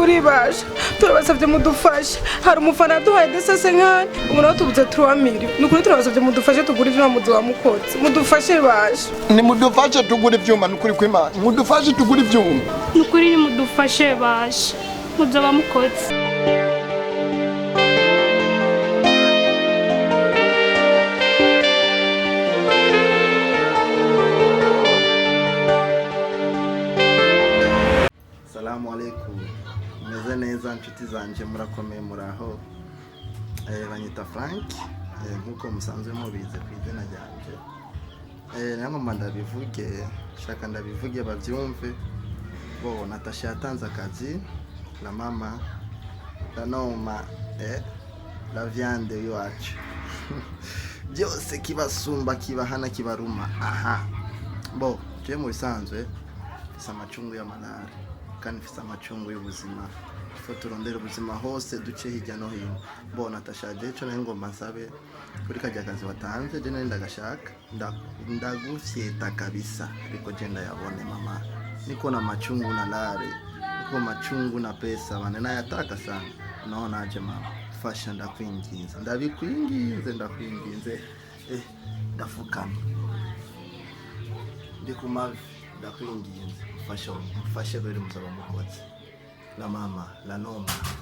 nukuri basha turabasavye mudufashe hari umufana duhaye desase nkani umuntu tubuze 3 million nukuri turabasavye mudufashe tugura ivyuma muzi wa mukotsi mudufashe basha ni mudufashe tugura ivyuma nukuri kw'Imana mudufashe tugura ivyuma nukuri ni mudufashe basha muzi wa mukotsi. Assalamu alaikum. Meze neza nshuti zanje murakomeye muraho. Banyita Frank. Nkuko musanzwe mubize ku izina ryanje. Namwe ndabivuge, shaka ndabivuge bavyumve. Bo Natasha yatanze akazi la mama la noma la viande yacu. Byose kibasumba kibahana kibaruma. Aha. Bo je mu bisanzwe fisa amacungu ya malari. Kandi fisa amacungu y'ubuzima ifo turondera ubuzima hose duce hirya no hino. Bo Natasha jecho n'ingomba nsabe kuri kajya kazi watanze je nari ndagashaka ndagufyeta kabisa ariko je ndayabone mama niko na machungu na lare niko machungu na pesa bane nayataka sana naona aje mama fasha ndakwinginze ndafukama ndikumavi ndakwinginze fasha bari muzaba mukotsi la mama la noma